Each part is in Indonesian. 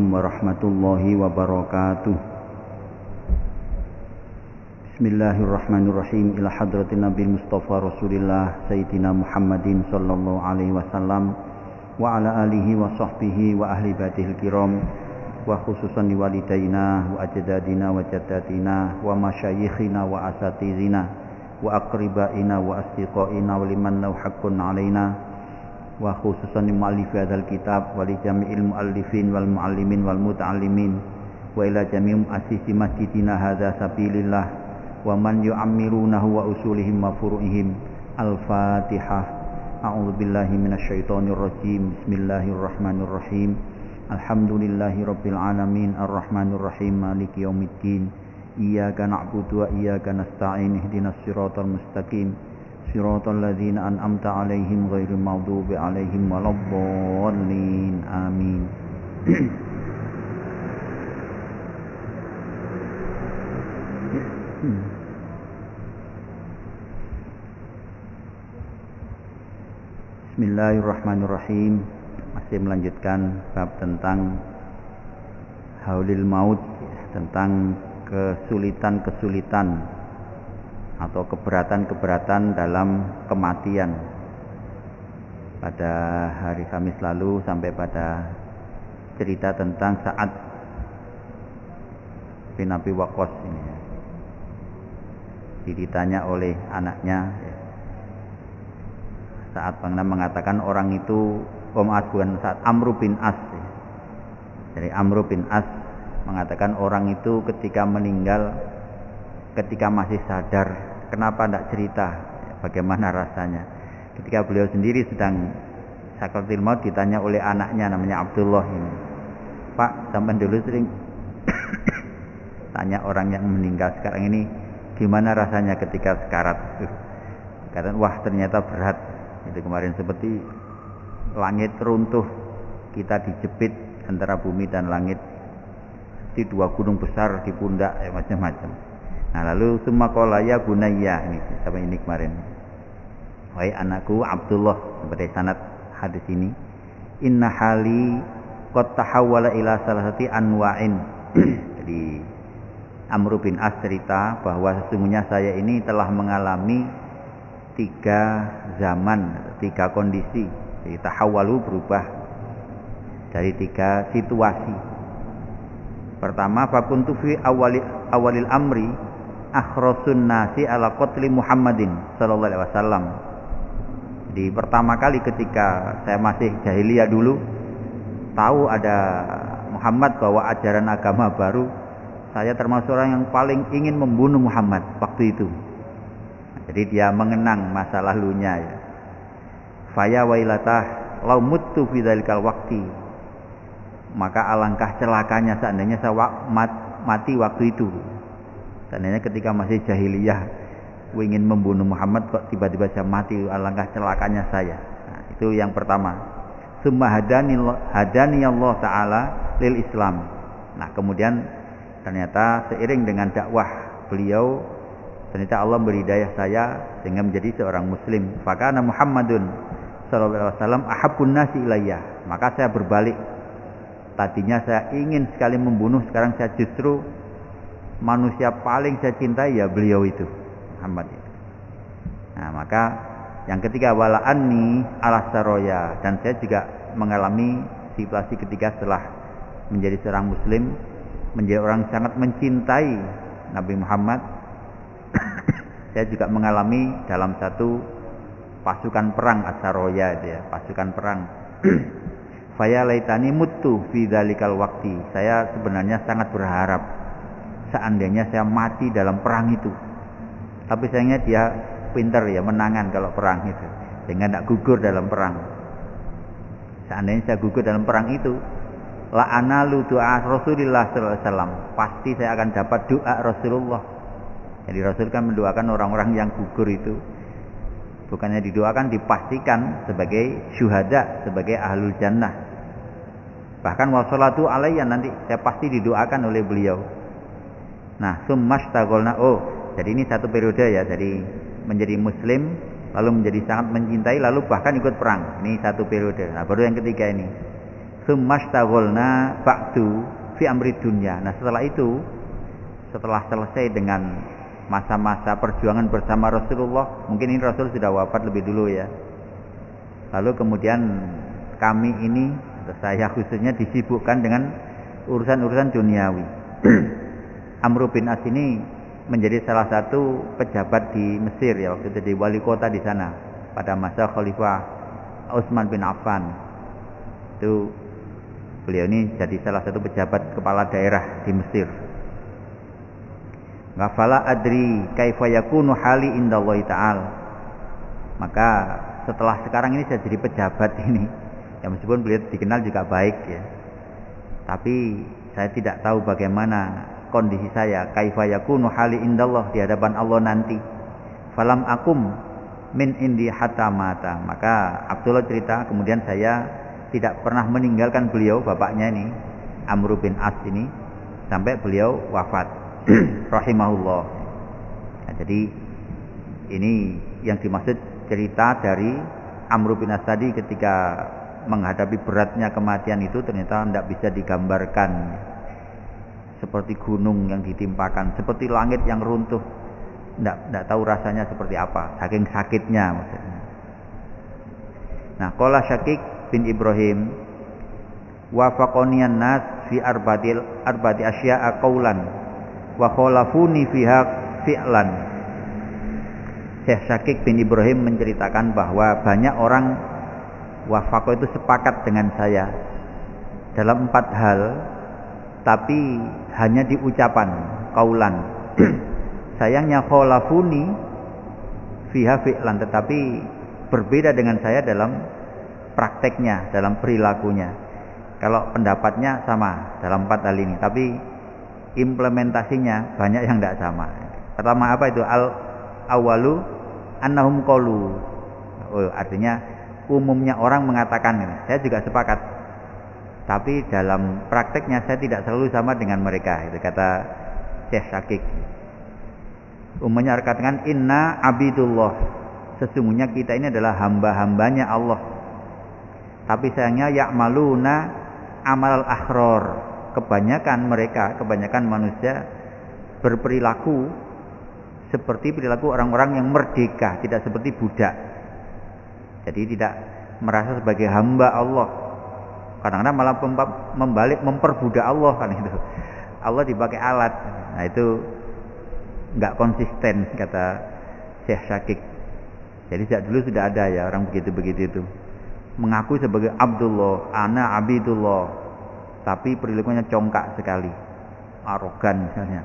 Assalamualaikum warahmatullahi wabarakatuh. Bismillahirrahmanirrahim. Ila hadratin Nabi Mustafa Rasulillah Sayyidina Muhammadin sallallahu alaihi wasallam wa ala alihi wa sahbihi wa ahli baitihil kiram wa khususan li walidaina wa ajdadina wa jaddatina wa masyayikhina wa asatizina wa aqribaina wa asdiqaina wa liman lahu haqqun alaina wa khususan li mu'allifi hadzal kitab wa li jami'il mu'allifin wal mu'allimin wal muta'allimin wa ila jami'um asisi masjidina hadza sabilillah wa man yu'ammirunahu wa usulihim wa furu'ihim. Al-Fatihah. A'udzu billahi minasyaitonir rajim. Bismillahirrahmanirrahim. Alhamdulillahi rabbil alamin arrahmanir rahim maliki yaumiddin. Iyyaka na'budu wa iyyaka nasta'in ihdinas siratal mustaqim siratal ladzina an'amta 'alaihim ghairil maghdubi 'alaihim waladdallin. Amin. Bismillahirrahmanirrahim. Masih melanjutkan bab tentang haulil maut, tentang kesulitan-kesulitan atau keberatan-keberatan dalam kematian. Pada hari Kamis lalu sampai pada cerita tentang Sa'ad bin Abi Waqqas ini. Ditanya oleh anaknya, Sa'ad pernah mengatakan orang itu bukan Sa'ad, Amr bin As. Jadi Amr bin As mengatakan orang itu ketika meninggal, ketika masih sadar, kenapa tidak cerita bagaimana rasanya. Ketika beliau sendiri sedang sakaratul maut ditanya oleh anaknya namanya Abdullah ini, Pak, sampai dulu sering tanya orang yang meninggal sekarang ini gimana rasanya ketika sekarat. Kata, wah ternyata berat. Itu kemarin seperti langit runtuh, kita dijepit antara bumi dan langit, di dua gunung besar di pundak, macam-macam. Nah lalu summa qala ya bunayya, ini sampai ini kemarin, wahai anakku Abdullah, seperti sanad hadis ini, inna hali qad tahawwala ila salasati anwa'in. Jadi Amr bin As cerita bahwa sesungguhnya saya ini telah mengalami 3 zaman, 3 kondisi. Jadi tahawwalu berubah dari 3 situasi. Pertama, fakuntu fi awalil amri akhrasun nasi ala qatli Muhammadin sallallahu alaihi wasallam. Jadi pertama kali ketika saya masih jahiliyah dulu, tahu ada Muhammad bawa ajaran agama baru, saya termasuk orang yang paling ingin membunuh Muhammad waktu itu. Jadi dia mengenang masa lalunya ya. Faya wailatah lau muttu fi dzalikal waqti. Maka alangkah celakanya seandainya saya mati waktu itu. Seandainya ketika masih jahiliyah ingin membunuh Muhammad, kok tiba-tiba saya mati, alangkah celakanya saya. Nah, itu yang pertama. Summa hadani Allah Ta'ala lil Islam. Nah kemudian ternyata seiring dengan dakwah beliau, ternyata Allah beri hidayah saya sehingga menjadi seorang muslim. Fakana Muhammadun sallallahu alaihi wasallam ahabbun nasi ilayya. Maka saya berbalik. Tadinya saya ingin sekali membunuh, sekarang saya justru manusia paling saya cintai ya beliau itu, Muhammad itu. Nah maka yang ketiga, wala anni ala saroya, dan saya juga mengalami situasi ketika setelah menjadi seorang muslim, menjadi orang sangat mencintai Nabi Muhammad. Saya juga mengalami dalam satu pasukan perang As-Saroya, dia pasukan perang. Faya laitani mutu fi dzalikal waqti. Saya sebenarnya sangat berharap seandainya saya mati dalam perang itu. Tapi sayangnya dia pintar ya, menangan kalau perang itu, sehingga tidak gugur dalam perang. Seandainya saya gugur dalam perang itu, la analu doa Rasulullah sallallahu alaihi wasallam, pasti saya akan dapat doa Rasulullah. Jadi Rasul kan mendoakan orang-orang yang gugur itu, bukannya didoakan, dipastikan sebagai syuhada, sebagai ahlul jannah. Bahkan wassalatu alayya, nanti saya pasti didoakan oleh beliau. Nah summastagolna, jadi ini satu periode ya, jadi menjadi muslim, lalu menjadi sangat mencintai, lalu bahkan ikut perang. Ini satu periode. Nah baru yang ketiga ini, Tsummashtaghalna ba'du fi amri dunya. Nah, setelah itu, setelah selesai dengan masa-masa perjuangan bersama Rasulullah, mungkin ini Rasul sudah wafat lebih dulu ya. Lalu kemudian kami ini, saya khususnya, disibukkan dengan urusan-urusan duniawi. Amr bin As ini menjadi salah satu pejabat di Mesir ya, waktu itu jadi wali kota di sana pada masa Khalifah Utsman bin Affan. Itu beliau ini jadi salah satu pejabat kepala daerah di Mesir. Ghafala adri kaifa yakunu hali indallahi ta'ala. Maka setelah sekarang ini saya jadi pejabat ini, ya meskipun beliau dikenal juga baik ya, tapi saya tidak tahu bagaimana kondisi saya, kaifa yakunu hali indallah, di hadapan Allah nanti. Falam akum min indi hatta mata. Maka Abdullah cerita, kemudian saya tidak pernah meninggalkan beliau, bapaknya ini Amr bin As ini, sampai beliau wafat rahimahullah. Nah, jadi ini yang dimaksud cerita dari Amr bin As tadi ketika menghadapi beratnya kematian itu, ternyata tidak bisa digambarkan. Seperti gunung yang ditimpakan, seperti langit yang runtuh, tidak tahu rasanya seperti apa, saking sakitnya maksudnya. Nah, qala Syakik bin Ibrahim, wafaqonian nas fi arba'ati asya'a qaulan wa khalafuni fiha fi'lan. Syekh Syakik bin Ibrahim menceritakan bahwa banyak orang wafaqo itu sepakat dengan saya dalam 4 hal, tapi hanya di ucapan, qaulan. Sayangnya khalafuni fiha fi'lan, tetapi berbeda dengan saya dalam prakteknya, dalam perilakunya. Kalau pendapatnya sama dalam 4 hal ini, tapi implementasinya banyak yang tidak sama. Pertama apa itu? Al-awalu annahum qalu. Oh, artinya umumnya orang mengatakan ini. Saya juga sepakat. Tapi dalam prakteknya saya tidak selalu sama dengan mereka. Itu kata Syekh Syakik. Umumnya katakan inna abidullah. Sesungguhnya kita ini adalah hamba-hambanya Allah. Tapi sayangnya ya'maluna amal al-akhror. Kebanyakan mereka, kebanyakan manusia berperilaku seperti perilaku orang-orang yang merdeka, tidak seperti budak. Jadi tidak merasa sebagai hamba Allah. Kadang-kadang malah membalik memperbudak Allah kan itu. Allah dipakai alat. Nah, itu enggak konsisten kata Syekh Syakik. Jadi sejak dulu sudah ada ya orang begitu-begitu itu. Mengaku sebagai Abdullah, ana abidullah, tapi perilakunya congkak sekali, arogan misalnya,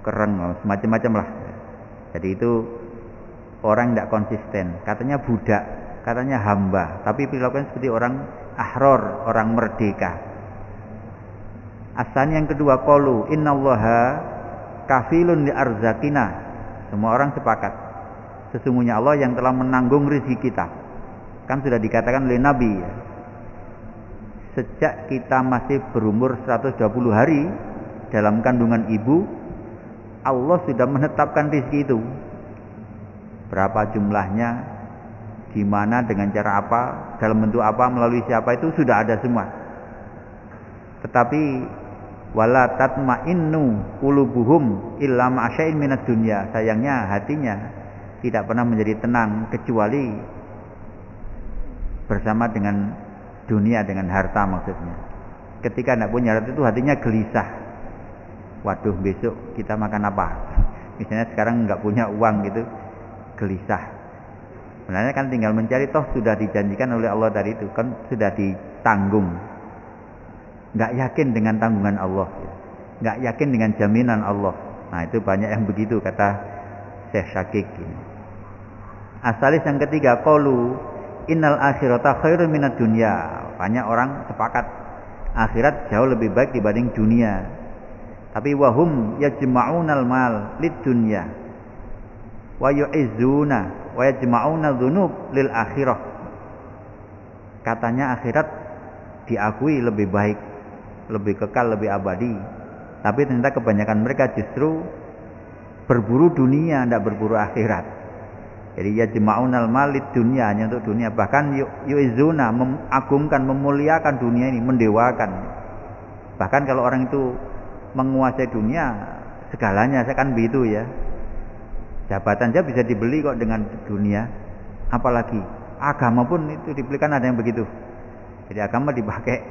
keren, semacam-macam lah. Jadi itu orang tidak konsisten. Katanya budak, katanya hamba, tapi perilakunya seperti orang ahror, orang merdeka. Asan yang kedua, qalu innallaha kafilun li arzakina. Semua orang sepakat, sesungguhnya Allah yang telah menanggung rezeki kita. Kan sudah dikatakan oleh Nabi ya. Sejak kita masih berumur 120 hari dalam kandungan ibu, Allah sudah menetapkan rezeki itu. Berapa jumlahnya, gimana, dengan cara apa, dalam bentuk apa, melalui siapa, itu sudah ada semua. Tetapi wala tatma'innu qulubuhum illa ma'asya'in minad dunya. Sayangnya hatinya tidak pernah menjadi tenang kecuali bersama dengan dunia, dengan harta maksudnya. Ketika tidak punya harta itu hatinya gelisah. Waduh, besok kita makan apa? Misalnya sekarang nggak punya uang gitu, gelisah. Sebenarnya kan tinggal mencari, toh sudah dijanjikan oleh Allah tadi itu, kan sudah ditanggung. Nggak yakin dengan tanggungan Allah, nggak yakin dengan jaminan Allah. Nah, itu banyak yang begitu kata Syekh Syakik. Asalis yang ketiga, qalu innal akhirata khairun minad dunya. Banyak orang sepakat akhirat jauh lebih baik dibanding dunia. Tapi wahum yajma'unal mal lid dunya wa yu'izzuna wa yajma'una dzunub lil akhirah. Katanya akhirat diakui lebih baik, lebih kekal, lebih abadi. Tapi ternyata kebanyakan mereka justru berburu dunia, tidak berburu akhirat. Jadi yajma'unal malid dunia, hanya untuk dunia. Bahkan yu'izuna, mengagungkan, memuliakan dunia ini, mendewakan. Bahkan kalau orang itu menguasai dunia, segalanya, saya kan begitu ya. Jabatan saja bisa dibeli kok dengan dunia. Apalagi agama pun itu dibelikan, ada yang begitu. Jadi agama dipakai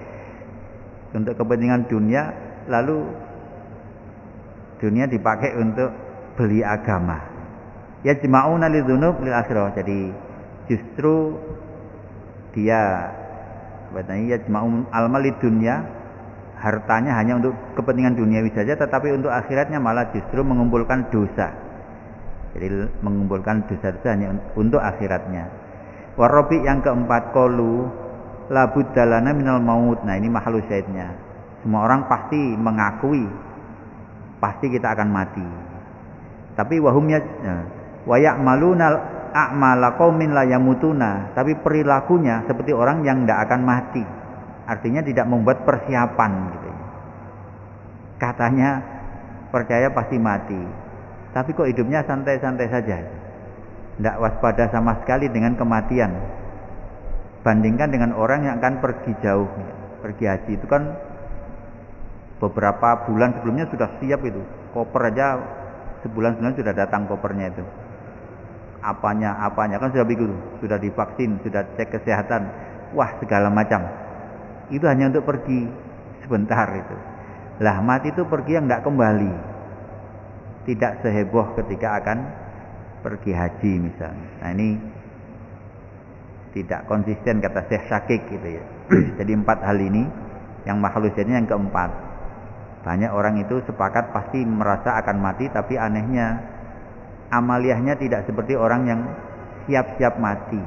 untuk kepentingan dunia, lalu dunia dipakai untuk beli agama. Yajma'una lidzunub lil akhirah. Jadi justru dia katanya yajma'un almal lidunya, hartanya hanya untuk kepentingan duniawi saja, tetapi untuk akhiratnya malah justru mengumpulkan dosa. Jadi mengumpulkan dosa itu hanya untuk akhiratnya. Warabi yang keempat, qalu la buddalana minal maut. Nah, ini mahlu syahidnya. Semua orang pasti mengakui pasti kita akan mati. Tapi wahumnya wa ya'maluna a'mala qaumin la yamutuna, tapi perilakunya seperti orang yang tidak akan mati. Artinya tidak membuat persiapan gitu. Katanya percaya pasti mati, tapi kok hidupnya santai-santai saja. Tidak waspada sama sekali dengan kematian. Bandingkan dengan orang yang akan pergi jauh, pergi haji itu kan beberapa bulan sebelumnya sudah siap itu. Koper aja sebulan sebelumnya sudah datang kopernya itu. Apanya kan sudah begitu, sudah divaksin, sudah cek kesehatan, wah segala macam. Itu hanya untuk pergi sebentar itu. Lah mati itu pergi yang tidak kembali, tidak seheboh ketika akan pergi haji misalnya. Nah ini tidak konsisten kata Syekh Syakik gitu ya. Jadi 4 hal ini yang makhluknya yang keempat. Banyak orang itu sepakat pasti merasa akan mati, tapi anehnya amaliyahnya tidak seperti orang yang siap-siap mati.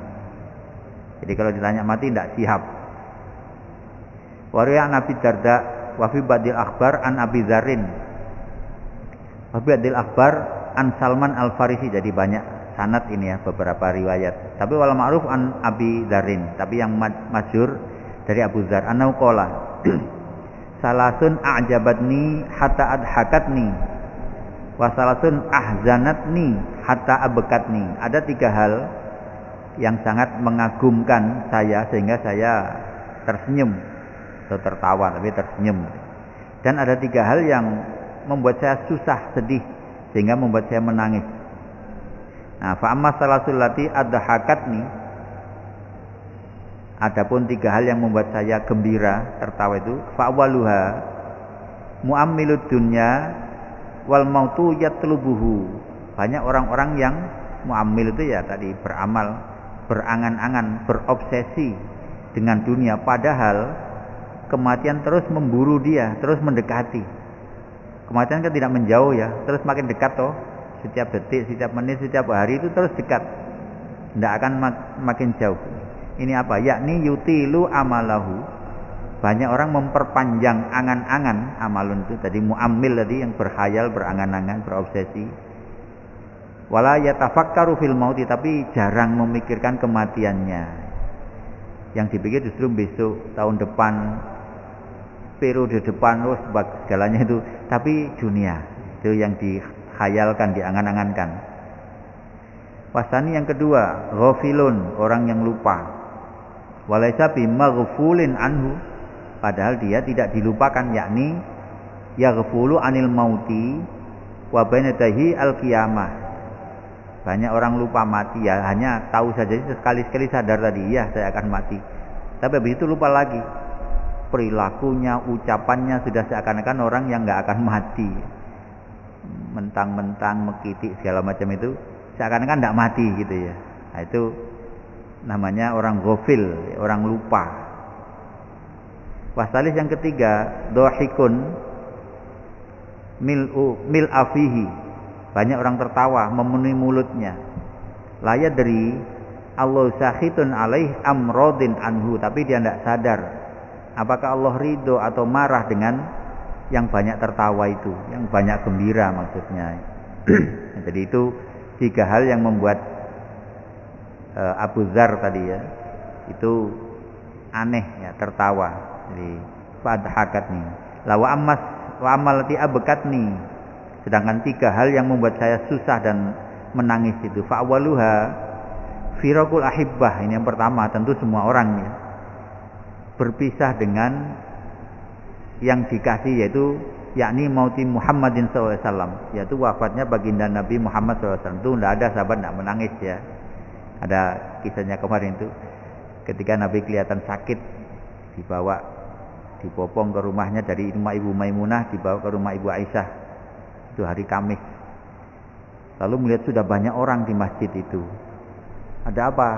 Jadi kalau ditanya mati tidak siap. Wariya Nabi Darda wa fi badil akhbar an Abi Dzarin. Wa fi badil akhbar an Salman Al-Farisi. Jadi banyak sanad ini ya, beberapa riwayat. Tapi wal ma'ruf an Abi Dzarin. Tapi yang masyhur dari Abu Dzar anau qala salasun a'jabatni hatta adhakatni wa salasun ahzanatni hatta abekatni. Ada 3 hal yang sangat mengagumkan saya sehingga saya tersenyum atau tertawa, tapi tersenyum. Dan ada 3 hal yang membuat saya susah, sedih sehingga membuat saya menangis. Nah, fa amma salasul lati adhakatni, adapun 3 hal yang membuat saya gembira, tertawa itu, fa awaluha muammilud dunya wal mautu yatlubuhu. Banyak orang-orang yang muammil itu ya tadi beramal, berangan-angan, berobsesi dengan dunia, padahal kematian terus memburu dia, terus mendekati. Kematian kan tidak menjauh ya, terus makin dekat toh. Setiap detik, setiap menit, setiap hari itu terus dekat. Tidak akan makin jauh. Ini apa? Yakni yutilu amalahu. Banyak orang memperpanjang angan-angan, amalun itu tadi muammil tadi yang berkhayal, berangan-angan, berobsesi. Wala yatafakkaru fil mauti, tapi jarang memikirkan kematiannya. Yang dipikir justru besok, tahun depan, periode depan, segalanya itu. Tapi dunia itu yang dikhayalkan, diangan-angankan. Wasani yang kedua, ghafilun, orang yang lupa. Walaysa bimaghfulin anhu, padahal dia tidak dilupakan, yakni yaghfulu anil mauti wa bainadahi al-qiyamah. Banyak orang lupa mati ya, hanya tahu saja sekali-sekali sadar tadi, ya saya akan mati. Tapi begitu lupa lagi. Perilakunya, ucapannya sudah seakan-akan orang yang enggak akan mati. Mentang-mentang, mekitik segala macam itu seakan-akan enggak mati gitu ya. Nah, itu namanya orang ghafil, orang lupa. Wasalis yang ketiga, dohikun mil afihi. Banyak orang tertawa memenuhi mulutnya. Layak dari Allah sakhitun alaih amrodin anhu, tapi dia tidak sadar apakah Allah ridho atau marah dengan yang banyak tertawa itu, yang banyak gembira maksudnya. Jadi itu 3 hal yang membuat Abu Dzar tadi ya itu aneh ya, tertawa. Jadi fadhakatni lawa ammas wa amalati abekatni. Sedangkan 3 hal yang membuat saya susah dan menangis itu, fa awaluha Firaqul ahibbah, ini yang pertama, tentu semua orang ya, berpisah dengan yang dikasih, yaitu yakni mauti Muhammadin SAW, yaitu wafatnya baginda Nabi Muhammad SAW. Itu tidak ada sahabat tidak menangis ya. Ada kisahnya kemarin itu, ketika Nabi kelihatan sakit, dibawa, dipopong ke rumahnya dari rumah Ibu Maimunah, dibawa ke rumah Ibu Aisyah. Itu hari Kamis. Lalu melihat sudah banyak orang di masjid itu. Ada apa?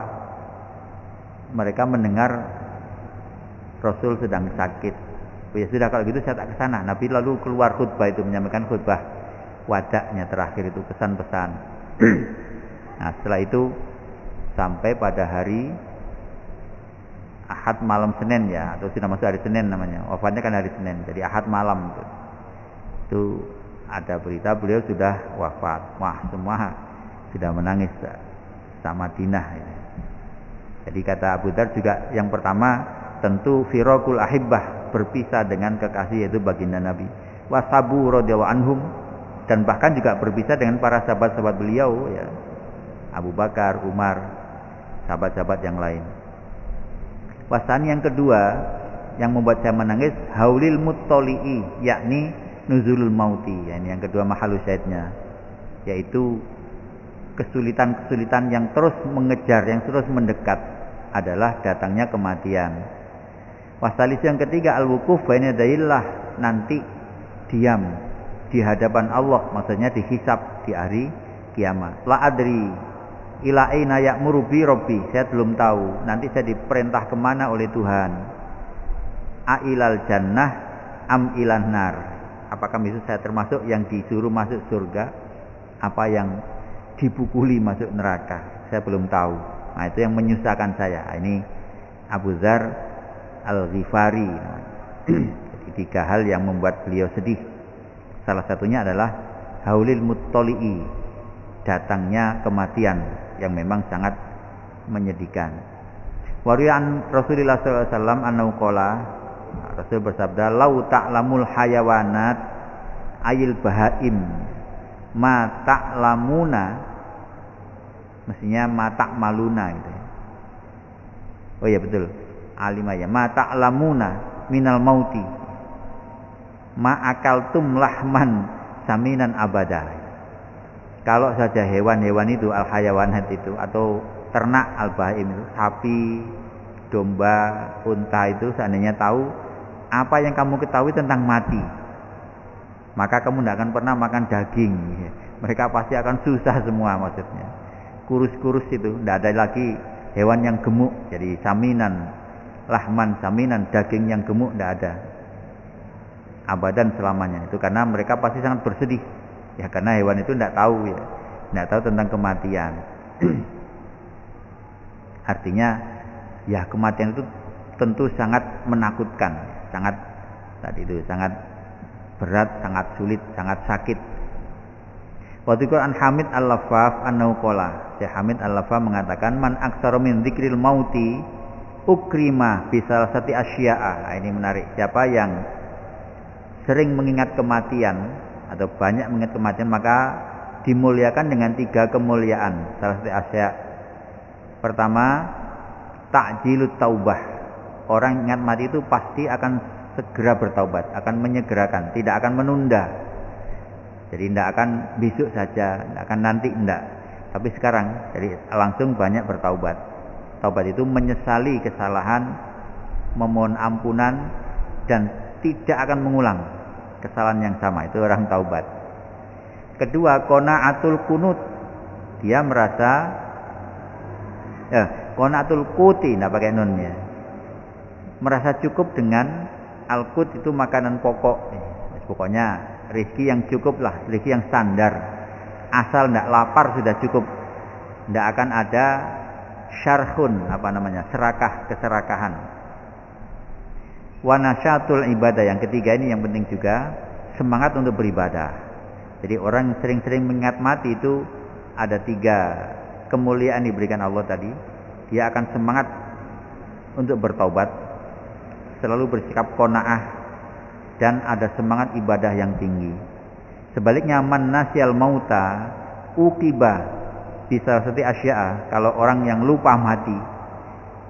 Mereka mendengar Rasul sedang sakit. Oh ya sudah, kalau gitu saya tak ke sana. Nabi lalu keluar khutbah itu, menyampaikan khutbah wadaknya terakhir itu, pesan-pesan. Nah, setelah itu sampai pada hari Ahad malam Senin ya, atau sudah masuk hari Senin namanya. Wafatnya kan hari Senin. Jadi Ahad malam itu ada berita beliau sudah wafat. Wah, semua sudah menangis sama Madinah ya. Jadi kata Abu Dzar juga yang pertama tentu firaqul ahibbah, berpisah dengan kekasih yaitu baginda Nabi. Wasabu radhiyallahu anhum, dan bahkan juga berpisah dengan para sahabat-sahabat beliau ya. Abu Bakar, Umar, sahabat-sahabat yang lain. Wasan yang kedua yang membuat saya menangis, haulil muttali'i, yakni nuzulul mauti. Ya, ini yang kedua mahalus syahidnya, yaitu kesulitan-kesulitan yang terus mengejar, yang terus mendekat adalah datangnya kematian. Wasalis yang ketiga al-wukuf baina yadayillah, nanti diam di hadapan Allah, maksudnya dihisab di hari kiamat. La adri ila aina ya'muru bi rabbi, saya belum tahu nanti saya diperintah kemana oleh Tuhan. Ailal jannah am ilan nar, apakah itu saya termasuk yang disuruh masuk surga, apa yang dipukuli masuk neraka, saya belum tahu. Nah, itu yang menyusahkan saya. Ini Abu Dzar Al-Ghifari. Jadi 3 hal yang membuat beliau sedih. Salah satunya adalah haulil muttali'i, datangnya kematian yang memang sangat menyedihkan. Wari'an Rasulullah SAW annahu qala, Rasul bersabda, lau ta'lamul hayawanat ayil bahaim ma ta'lamuna, mestinya ma ta'maluna gitu ya. Oh iya betul, alimaya ma ta'lamuna minal mauti ma akaltum lahman saminan abada. Kalau saja hewan-hewan itu, al-hayawanat itu, atau ternak al-bahaim itu, sapi, domba, unta itu, seandainya tahu apa yang kamu ketahui tentang mati, maka kamu tidak akan pernah makan daging. Mereka pasti akan susah semua, maksudnya kurus-kurus itu, tidak ada lagi hewan yang gemuk. Jadi saminan, lahman saminan, daging yang gemuk tidak ada abadan selamanya. Itu karena mereka pasti sangat bersedih ya, karena hewan itu tidak tahu ya, tidak tahu tentang kematian. Artinya ya, kematian itu tentu sangat menakutkan, sangat tadi itu sangat berat, sangat sulit, sangat sakit. Waktu Quran Hamid Al-Lafaf annahu qala, Syekh Hamid Al-Lafaf mengatakan, man aktsara min dzikril mauti ukrima bi salasati asya'a. Nah, ini menarik. Siapa yang sering mengingat kematian atau banyak mengingat kematian, maka dimuliakan dengan 3 kemuliaan. Salah satu asya. Pertama, ta'jilut taubah. Orang ingat mati itu pasti akan segera bertaubat, akan menyegerakan, tidak akan menunda. Jadi tidak akan besok saja, tidak akan nanti, tidak. Tapi sekarang, jadi langsung banyak bertaubat. Taubat itu menyesali kesalahan, memohon ampunan, dan tidak akan mengulang kesalahan yang sama. Itu orang taubat. Kedua, qanaatul kunut. Dia merasa qanaatul kuti, tidak pakai nunnya. Merasa cukup dengan al-qut, itu makanan pokok. Pokoknya rezeki yang cukup lah, rezeki yang standar. Asal tidak lapar sudah cukup. Tidak akan ada syarhun, keserakahan. Wa nasyatul ibadah, yang ketiga ini yang penting juga, semangat untuk beribadah. Jadi orang sering-sering mengingat mati itu ada 3 kemuliaan diberikan Allah tadi. Dia akan semangat untuk bertaubat, selalu bersikap qanaah, dan ada semangat ibadah yang tinggi. Sebaliknya man nasyal mauta uqiba bisa seperti asya'a, kalau orang yang lupa mati,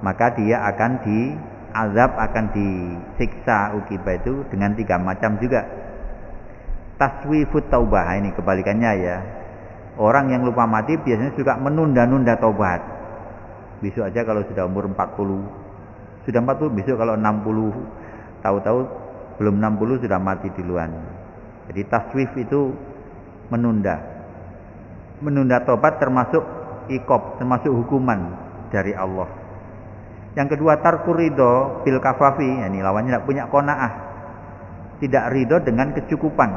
maka dia akan diazab, akan disiksa ukiba itu dengan 3 macam juga. Taswifut taubah, ini kebalikannya ya. Orang yang lupa mati biasanya suka menunda-nunda taubat. Besok aja kalau sudah umur 40, sudah 40, besok kalau 60, tahu-tahu belum 60 sudah mati duluan. Jadi taswif itu menunda. Menunda taubat termasuk iqab, termasuk hukuman dari Allah. Yang kedua, tarkur ridho bil kafafi, ini lawannya tidak punya qanaah, tidak ridho dengan kecukupan.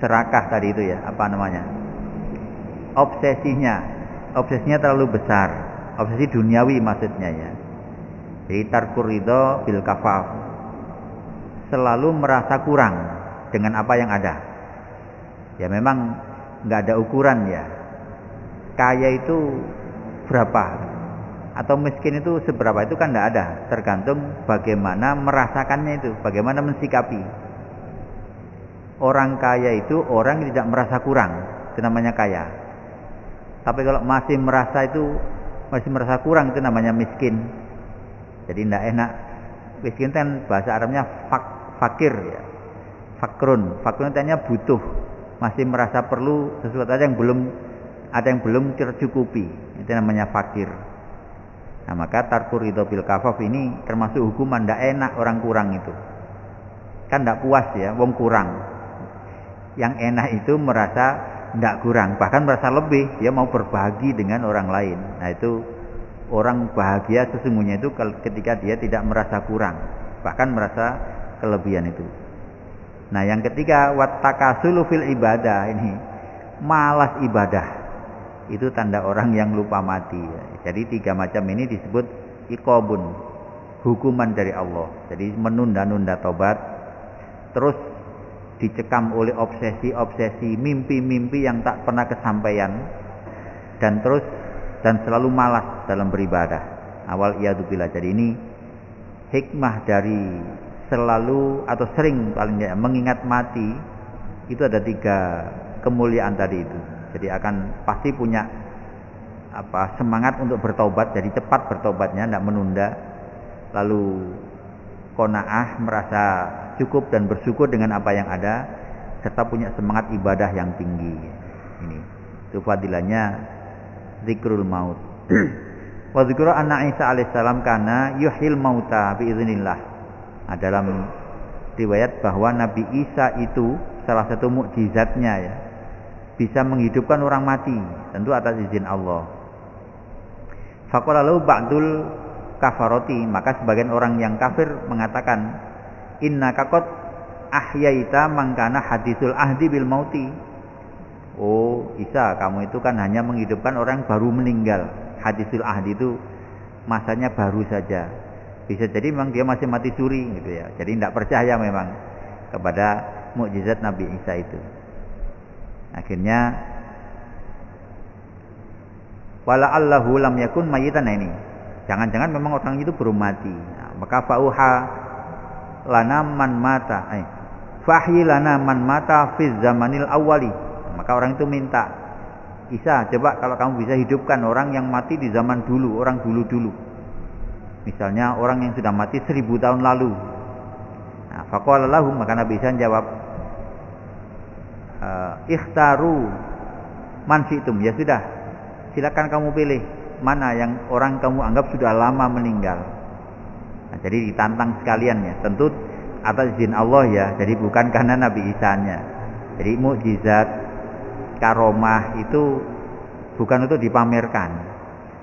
Serakah tadi itu ya, apa namanya, obsesinya terlalu besar, obsesi duniawi maksudnya ya. Jadi tarkur ridho bil kafaf, selalu merasa kurang dengan apa yang ada. Ya memang nggak ada ukuran ya, kaya itu berapa atau miskin itu seberapa, itu kan tidak ada, tergantung bagaimana merasakannya itu, bagaimana mensikapi. Orang kaya itu orang yang tidak merasa kurang, itu namanya kaya. Tapi kalau masih merasa kurang, itu namanya miskin. Jadi tidak enak. Miskin kan bahasa Arabnya fakir ya. Fakrun artinya butuh, masih merasa perlu sesuatu yang belum tercukupi, itu namanya fakir. Nah maka tarkur ridho bil kafaf ini termasuk hukuman, tidak enak orang kurang itu. Kan tidak puas ya, wong kurang. Yang enak itu merasa tidak kurang, bahkan merasa lebih, dia mau berbagi dengan orang lain. Nah itu orang bahagia sesungguhnya itu ketika dia tidak merasa kurang, bahkan merasa kelebihan itu. Nah yang ketiga, wattakasulu fil ibadah, ini malas ibadah, itu tanda orang yang lupa mati. Jadi 3 macam ini disebut iqabun, hukuman dari Allah. Jadi menunda-nunda tobat, terus dicekam oleh obsesi-obsesi, mimpi-mimpi yang tak pernah kesampaian, dan selalu malas dalam beribadah. Awal iyadzubillah. Jadi ini hikmah dari selalu atau sering paling tidak mengingat mati, itu ada 3 kemuliaan tadi itu. Jadi akan pasti punya semangat untuk bertobat, jadi cepat bertobatnya, tidak menunda. Lalu qanaah, merasa cukup dan bersyukur dengan apa yang ada, serta punya semangat ibadah yang tinggi. Ini itu fadilahnya zikrul maut. Wa zikru anna Isa alaihissalam kana yuhyil mauta biiznillah. Nah, dalam riwayat bahwa Nabi Isa itu salah satu mukjizatnya ya, bisa menghidupkan orang mati, tentu atas izin Allah. Faqala lahu ba'dul kafaroti, maka sebagian orang yang kafir mengatakan, inna kakot ahyaita mangkana hadisul ahdi bil mauti. Oh Isa, kamu itu kan hanya menghidupkan orang baru meninggal. Hadisul ahdi itu masanya baru saja. Bisa jadi memang dia masih mati suri gitu ya. Jadi tidak percaya memang kepada mukjizat Nabi Isa itu. Akhirnya wala allahu lam yakun mayitan, ini jangan-jangan memang orang itu belum mati. Nah, maka fauha lana man mata, fahyi lana man mata fi zamanil awwali. Maka orang itu minta, Isa, coba kalau kamu bisa hidupkan orang yang mati di zaman dulu, orang dulu-dulu. Misalnya orang yang sudah mati 1000 tahun lalu. Nah, faqala lahum, maka Nabi Isa jawab, ikhtaru man syi'tum, ya sudah, silakan kamu pilih mana yang orang kamu anggap sudah lama meninggal. Nah, jadi ditantang sekalian ya, tentu atas izin Allah ya, jadi bukan karena Nabi Isa-nya. Jadi mukjizat, karomah itu bukan untuk dipamerkan,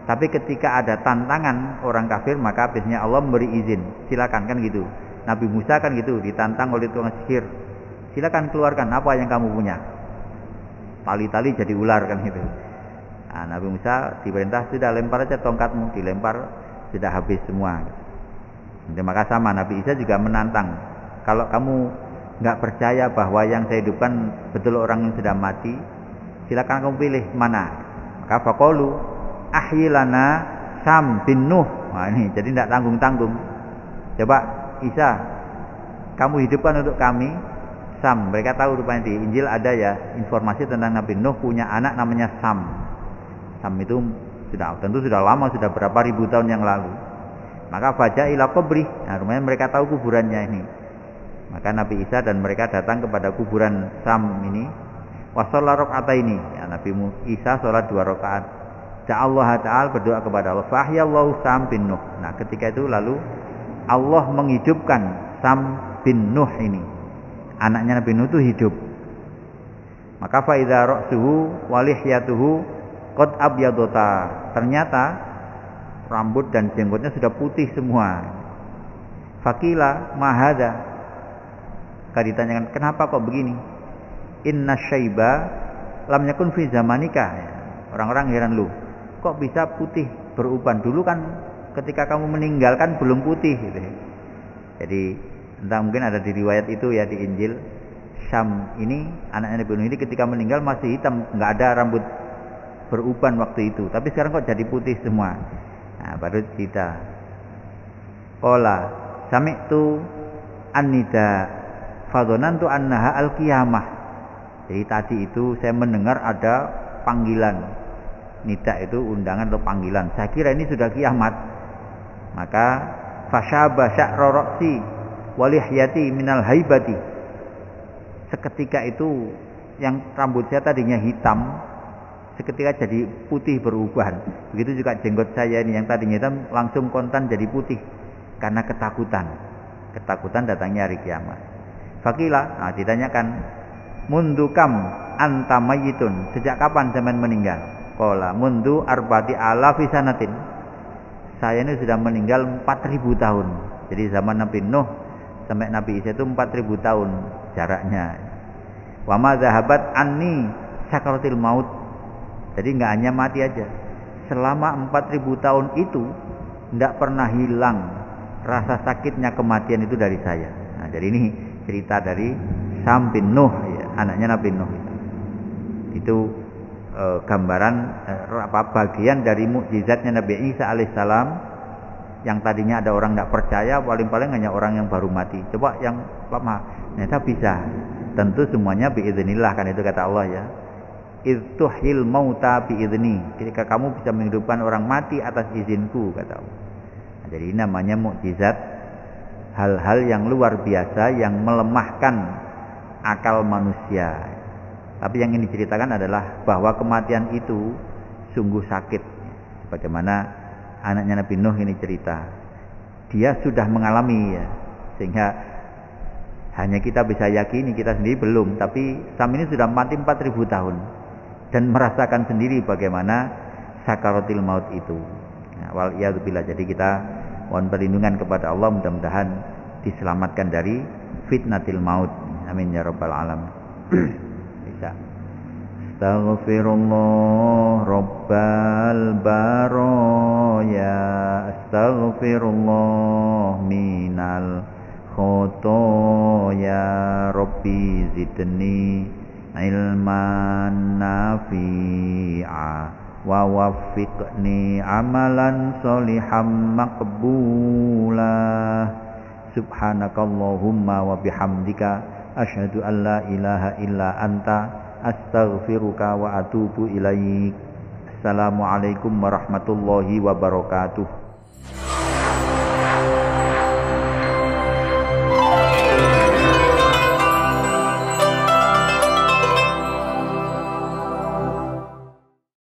tapi ketika ada tantangan orang kafir, maka biasanya Allah memberi izin, silakan, kan gitu. Nabi Musa kan gitu, ditantang oleh tukang sihir, silakan keluarkan apa yang kamu punya. Tali-tali jadi ular kan gitu. Nah, Nabi Musa diperintah, sudah lempar aja tongkatmu, dilempar sudah habis semua. Maka sama Nabi Isa juga menantang, kalau kamu nggak percaya bahwa yang saya hidupkan betul orang yang sudah mati, silakan kamu pilih mana. Maka faqalu ahyilana Sam bin Nuh. Nah, ini jadi tidak tanggung-tanggung. Coba Isa, kamu hidupkan untuk kami Sam. Mereka tahu rupanya di Injil ada ya informasi tentang Nabi Nuh punya anak namanya Sam. Sam itu tentu sudah lama, sudah berapa ribu tahun yang lalu. Maka faja ila qabri. Nah, rupanya mereka tahu kuburannya ini. Maka Nabi Isa dan mereka datang kepada kuburan Sam ini. Wa shalla raka'ataini. Ya, Nabi Isa sholat 2 rakaat. Allah Ta'ala berdoa kepada Allah. Fa ahyallahu Sam bin Nuh. Nah, ketika itu lalu Allah menghidupkan Sam bin Nuh ini. Anaknya Nabi Nuh itu hidup. Maka fa idza ra'suhu wa lihyatuhu qad abyadata. Ternyata rambut dan jenggotnya sudah putih semua. Fakila ma hadza. Ditanyakan, kenapa kok begini? Inna syaiba lam yakun fi zamanika. Orang-orang heran, lu kok bisa putih beruban? Dulu kan ketika kamu meninggalkan belum putih gitu. Jadi entah mungkin ada di riwayat itu ya di Injil, Syam ini anaknya Nabi Nuh ini ketika meninggal masih hitam, nggak ada rambut beruban waktu itu, tapi sekarang kok jadi putih semua. Nah, baru kita qala sami'tu an-nida fadhanantu annaha al-qiyamah. Jadi tadi itu saya mendengar ada panggilan. Nida itu undangan atau panggilan. Saya kira ini sudah kiamat. Maka fasyaba sya'ra ra'si walihyati minal haibati. Seketika itu yang rambut saya tadinya hitam, seketika jadi putih berubahan. Begitu juga jenggot saya ini yang tadinya hitam langsung kontan jadi putih karena ketakutan. Ketakutan datangnya hari kiamat. Fakila, nah ditanyakan, mundu kam anta mayyitun. Sejak kapan zaman meninggal? Qala mundu arba'ati alafi sanatin. Saya ini sudah meninggal 4000 tahun. Jadi zaman Nabi Nuh sampai Nabi Isa itu 4000 tahun jaraknya. Wa ma zahabat anni sakaratil maut. Jadi enggak hanya mati aja. Selama 4000 tahun itu enggak pernah hilang rasa sakitnya kematian itu dari saya. Nah, jadi ini cerita dari Sam bin Nuh ya, anaknya Nabi Nuh. Itu gambaran bagian dari mukjizatnya Nabi Isa alaihissalam yang tadinya ada orang tidak percaya, paling-paling hanya orang yang baru mati. Coba yang lama, ternyata bisa. Tentu semuanya biiznillah, kan itu kata Allah ya. Iztuhil mauta biizni. Ketika kamu bisa menghidupkan orang mati atas izinku, kata Allah. Nah, jadi ini namanya mukjizat, hal-hal yang luar biasa yang melemahkan akal manusia. Tapi yang ini diceritakan adalah bahwa kematian itu sungguh sakit. Bagaimana anaknya Nabi Nuh ini cerita. Dia sudah mengalami ya. Sehingga hanya kita bisa yakini, kita sendiri belum. Tapi Sam ini sudah mati 4000 tahun. Dan merasakan sendiri bagaimana sakaratil maut itu. Nah, waliyadzubillah. Jadi kita mohon perlindungan kepada Allah. Mudah-mudahan diselamatkan dari fitnatil maut. Amin ya rabbal alamin. Astaghfirullah Rabbal baraya, astaghfirullah minal khotoya, Rabbi zidni ilman nafi'a wa waffiqni amalan sholihan maqbula. Subhanakallahumma wa bihamdika asyhadu an la ilaha illa anta astaghfiruka wa atubu ilaik. Assalamualaikum warahmatullahi wabarakatuh.